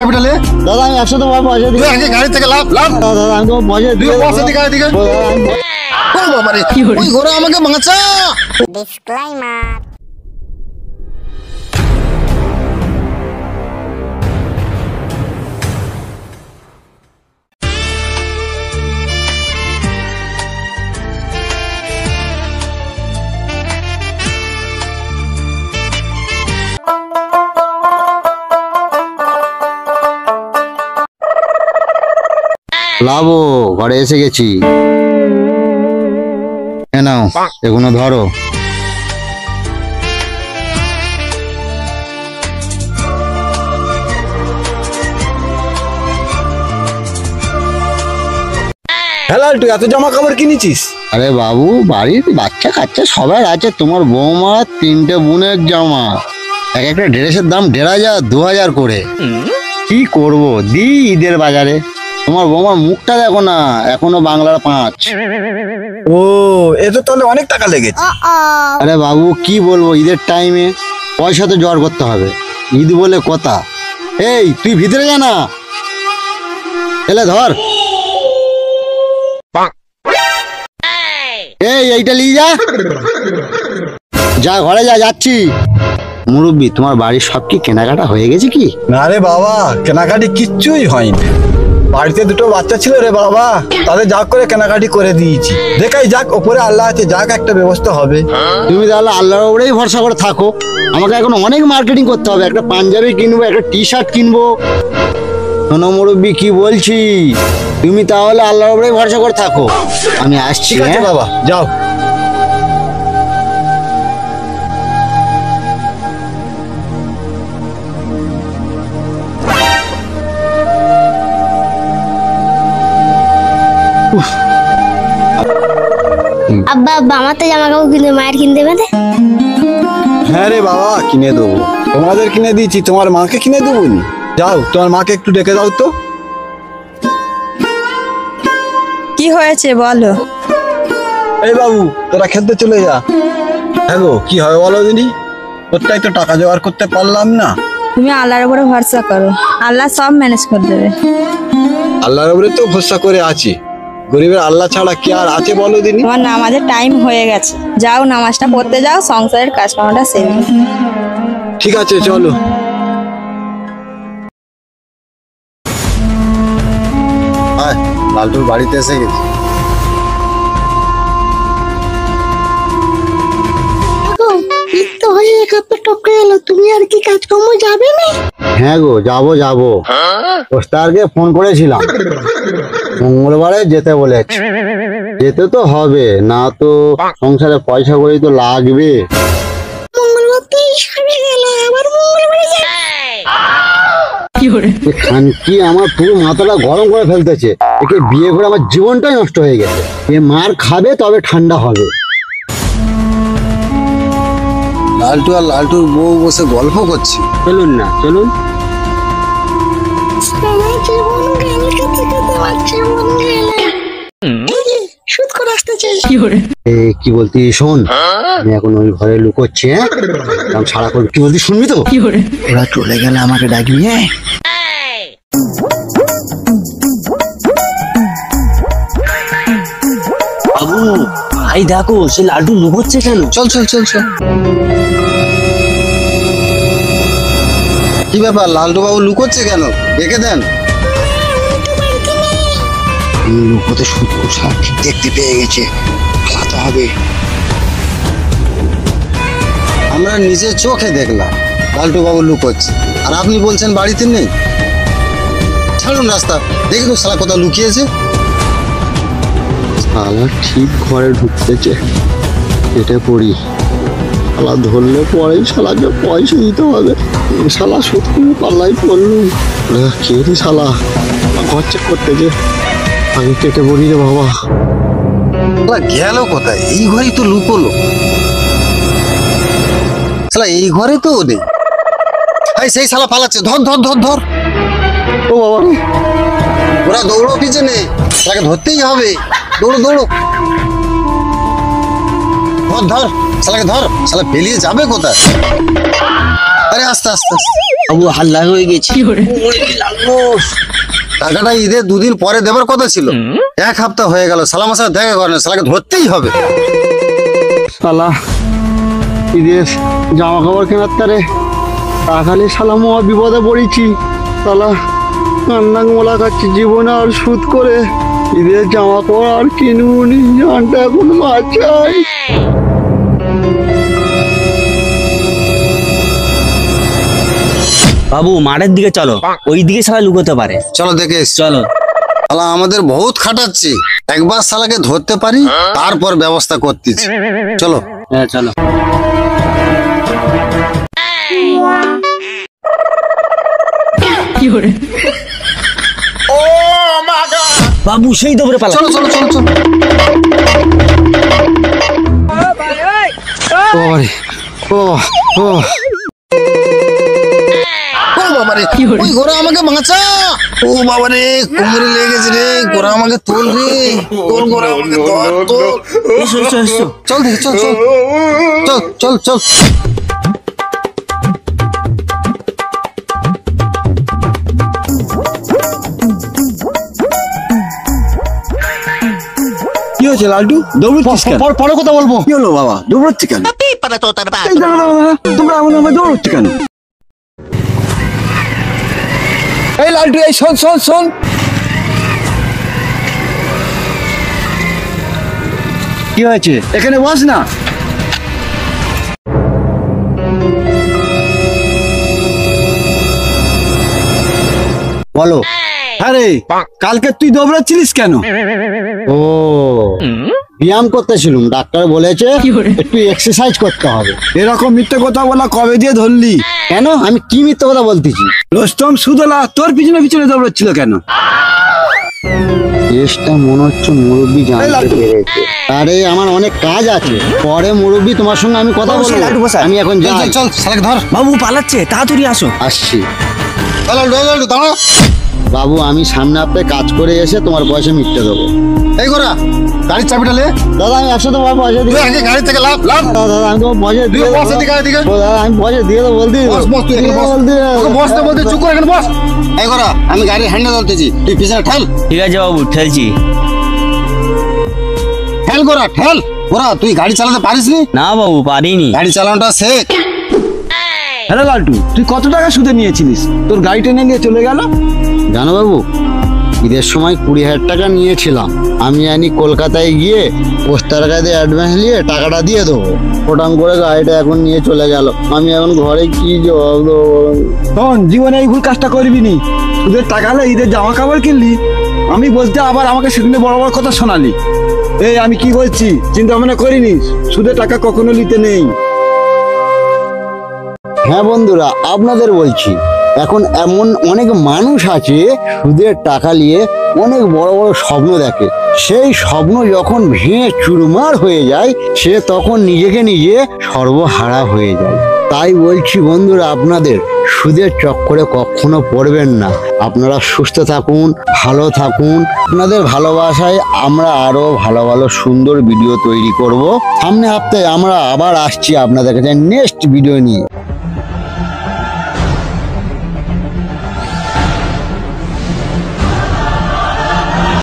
দাদা আমি 100 তোমার পয়সা দিই। আগে গাড়ি থেকে লাভ লাভ। দাদা আমি তোমার পয়সা দিই। পয়সা দিকে দিকে। ও বাবা রে, ওই ঘোড়া আমাকে বাঁচা। ডিসক্লেইমার। লাভো ঘরে এসে গেছি। নাও এগুলো ধরো। হ্যালো, তুই এত জামা কাপড় কিনেছিস? আরে বাবু বাড়ির বাচ্চা কাচ্চা সবার আছে, তোমার বৌমা 3টে বোনের জামা, এক একটা ড্রেসের দাম 1500 2000 করে। কি করব দি ঈদের বাজারে। তোমার বৌমার মুখটা দেখো না, এখনো বাংলার 5। ও এ তো তাহলে অনেক টাকা লেগেছে। আরে বাবু কি বলবো, ঈদের টাইমে পয়সা তো জোগাড় করতে হবে, ঈদ বলে কথা। এই তুই ভিতরে যা না, এলে ধর। এই এইটা নিয়ে যা, যা ঘরে যা, যাচ্ছি। মুরব্বি তোমার বাড়ির সব কি কেনাকাটা হয়ে গেছে কি? না রে বাবা, কেনাকাটি কিচ্ছুই হয়নি। বাড়িতে দুটো বাচ্চা ছিল রে বাবা, তাদের যা করে কেনাকাটি করে দিয়েছি। দেখাই যাক, ওপরে আল্লাহ আছে, যাক একটা ব্যবস্থা হবে। তুমি তাহলে আল্লাহর উপরেই ভরসা করে থাকো। আমাকে এখন অনেক মার্কেটিং করতে হবে, একটা পাঞ্জাবি কিনবো, একটা টি শার্ট কিনবো। শোনো মুরব্বি কি বলছি, তুমি তাহলে আল্লাহর উপরেই ভরসা করে থাকো, আমি আসছি। ঠিক আছে বাবা, যাও। আব্বা আব্বা আমার তো জামা কাপড় কিনে মায়ের কিনে দেবে না? হ্যাঁ রে বাবা, কিনে দেবো। তোমাদের কিনে দিয়েছি, তোমার মাকে কিনে দেবো নি। যাও, তোমার মাকে একটু ডেকে দাও তো। কি হয়েছে বলো? এই বাবু, তোরা খেলতে চলে যা। হ্যাঁ গো, কি হবে বলো দিনি, তোরটাই তো টাকা জোগাড় করতে পারলাম না। তুমি আল্লাহর উপরে ভরসা করো, আল্লাহ সব ম্যানেজ করে দেবে। আল্লাহর উপরে তো ভরসা করে আছি, গরিবের আল্লাহ ছাড়া কি আর আছে বলো দিনি। তোমার নামাজের টাইম হয়ে গেছে, যাও নামাজটা পড়তে যাও, সংসারের কাজকর্মটা সেরে। ঠিক আছে চলো। লালটুর বাড়িতে এসে গেছি। তুমি আর কি কাজকর্ম যাবে না? হ্যাঁ গো যাবো যাবো, পোস্টারকে ফোন করেছিলাম, মঙ্গলবারে যেতে বলেছে। যেতে তো হবে, না তো সংসারে পয়সা করি তো লাগবে। মঙ্গলবার তো সবে গেল, আবার মঙ্গলবারে খানকি আমার পুরো মাথাটা গরম করে ফেলতেছে। একে বিয়ে করে আমার জীবনটাই নষ্ট হয়ে গেছে। এ মার খাবে তবে ঠান্ডা হবে। লালটু আর লালটুর বউ বসে গল্প করছে। চলুন না চলুন। জীবন গেল, খেতে খেতে আমার জীবন গেল। সুদ করে আসতে চাই। কি বলতি শোন, আমি এখন ওই ঘরে লুকোচ্ছি। হ্যাঁ আমি সারা করবি, কি বলতি শুনবি তো? ওরা চলে গেলে আমাকে ডাকবি। হ্যাঁ বাবু ভাই দেখো, সে লাড্ডু লুকোচ্ছে কেন? চল চল চল চল। কি ব্যাপার, লালটু বাবু লুকোচ্ছে কেন? ডেকে দেন। লুকোতে শুরু দেখতে পেয়ে গেছে, পালাতে হবে। আমরা নিজের চোখে দেখলাম লালটু বাবু লুকোচ্ছে, আর আপনি বলছেন বাড়িতে নেই। ছাড়ুন রাস্তা, দেখি তো শালা কোথাও লুকিয়েছে। শালা ঠিক ঘরে ঢুকতেছে, কেটে পড়ি। শালা ধরলে পরেই শালাকে পয়সা দিতে হবে। শালা সত্যি পাল্লাই পড়লুম। কে রে শালা, ঘর চেক করতেছে, আগে কেটে পড়ি রে বাবা। গেল কোথায়? এই ঘরেই তো লুকোলো। শালা এই ঘরে তো নেই। এই সেই শালা পালাচ্ছে, ধর ধর ধর ধর। ও বাবা রে, ওরা দৌড়ো পিছনে, তাকে ধরতেই হবে। দৌড়ো দৌড়ো, ধর ধর শালাকে ধর। শালা পেলিয়ে যাবে কোথায়? আরে আস্তে আস্তে আস্তে। বাবু হাল্লা হয়ে গেছে। টাকাটা ঈদের 2 দিন পরে দেবার কথা ছিল, 1 সপ্তাহ হয়ে গেল, শালা আমার সাথে দেখা করে না, শালাকে ধরতেই হবে। শালা ঈদের জামা কাপড় কেনার তারে টাকালে শালা মহা বিপদে পড়েছি। শালা কান্নাক মোলা খাচ্ছি, জীবনে আর সুদ করে ঈদের জামা কাপড় আর কিনুনি, জানটা এখন বাঁচাই। বাবু মাঠের দিকে চলো, ওই দিকে শালা লুকোতে পারে। চলো দেখে এসছি। চলো। শালা আমাদের বহুত খাটাচ্ছি, একবার শালাকে ধরতে পারি তারপর ব্যবস্থা করতেছি। চলো। হ্যাঁ চলো। বাবু সেই দৌড়ে পালা। চলো চলো চলো চলো। ও ও ও বাবারে, ওই ঘোড়া আমাকে বাঁচা। ও বাবারে, কোমরে লেগে গেছে রে, ঘোড়া আমাকে তোল রে, তোল ঘোড়া আমাকে তোল তোল। এসো এসো এসো। চল দেখি, চল চল চল চল চল। কি হয়েছে লালটু, দৌড়চ্ছিস কেন? পরে কথা বলবো। কি হলো বাবা, দৌড়চ্ছি কেন? এই দাঁড়া, দাঁড়া, দাঁড়া, তোমরা এমন ভাবে দৌড়চ্ছি কেন? এই লালটু, এই শোন শোন শোন, কি হয়েছে? এখানে বস না। বলো। আরে কালকে তুই দৌড়াচ্ছিলিস কেন? ও ব্যায়াম করতেছিলাম, ডাক্তার বলেছে একটু এক্সারসাইজ করতে হবে। এরকম মিথ্যে কথা বলা কবে দিয়ে ধরলি? কেন, আমি কি মিথ্যে কথা বলতেছি? রোস্তম সুদলা তোর পিছনে পিছনে দৌড়াচ্ছিল কেন? কেসটা মনে হচ্ছে মুরব্বী জানতে পেরেছে। আরে আমার অনেক কাজ আছে, পরে মুরব্বী তোমার সঙ্গে আমি কথা বলবো। আমি এখন চল যাই। চল চল, শালাকে ধর। বাবু পালাচ্ছে, তাড়াতাড়ি আসো। আসছি। চল চল দাঁড়া। বাবু আমি সামনে আপনার কাজ করে এসে তোমার পয়সা মিটতে দেবো। এই ঘোড়া, গাড়ির চাবিটা লে। দাদা আমি একশো তোমার পয়সা তুই দিয়ে আগে গাড়ি থেকে লাভ লাভ। দাদা আমি তোমার পয়সা দিয়ে তুই বস দেবো। এদিকে, এদিকে। ও দাদা আমি পয়সা দিয়ে দেবো, বলতে বস বস, তুই এখানে বস। তোকে বসতে বলতে চুপ করে এখানে বস। এই ঘোড়া, আমি গাড়ির হ্যান্ডেল ধরতেছি, তুই পিছনে ঠেল। ঠিক আছে বাবু, ঠেলছি। ঠেল ঘোড়া, ঠেল। ঘোড়া তুই গাড়ি চালাতে পারিস নি? না বাবু পারিনি। গাড়ি চালানোটা শেখ। হ্যালো লালটু, তুই কত টাকা সুদে নিয়েছিলিস? তোর গাড়ি টেনে নিয়ে চলে গেল। জানো বাবু, ঈদের সময় 20,000 টাকা নিয়েছিলাম। আমি জানি কলকাতায় গিয়ে পোস্টার কাছে অ্যাডভান্স নিয়ে টাকাটা দিয়ে দেবো। ফটাং করে গাড়িটা এখন নিয়ে চলে গেল। আমি এখন ঘরে কি জবাব দেবো বলুন? শোন, জীবনে এই ভুল কাজটা করবি নি। সুদের টাকা হলে ঈদের জামা কাপড় কিনলি, আমি বলতে আবার আমাকে সেদিনে বড় বড় কথা শোনালি। এই আমি কি বলছি চিন্তা ভাবনা করিনি, সুদের টাকা কখনো নিতে নেই। হ্যাঁ বন্ধুরা, আপনাদের বলছি, এখন এমন অনেক মানুষ আছে সুদের টাকা নিয়ে অনেক বড় বড় স্বপ্ন দেখে। সেই স্বপ্ন যখন ভেঙে চুরমার হয়ে যায়, সে তখন নিজেকে নিজে সর্বহারা হয়ে যায়। তাই বলছি বন্ধুরা, আপনাদের সুদের চক্করে কখনো পড়বেন না। আপনারা সুস্থ থাকুন, ভালো থাকুন। আপনাদের ভালোবাসায় আমরা আরো ভালো ভালো সুন্দর ভিডিও তৈরি করব। সামনে হপ্তাহে আমরা আবার আসছি আপনাদের কাছে নেক্সট ভিডিও নিয়ে।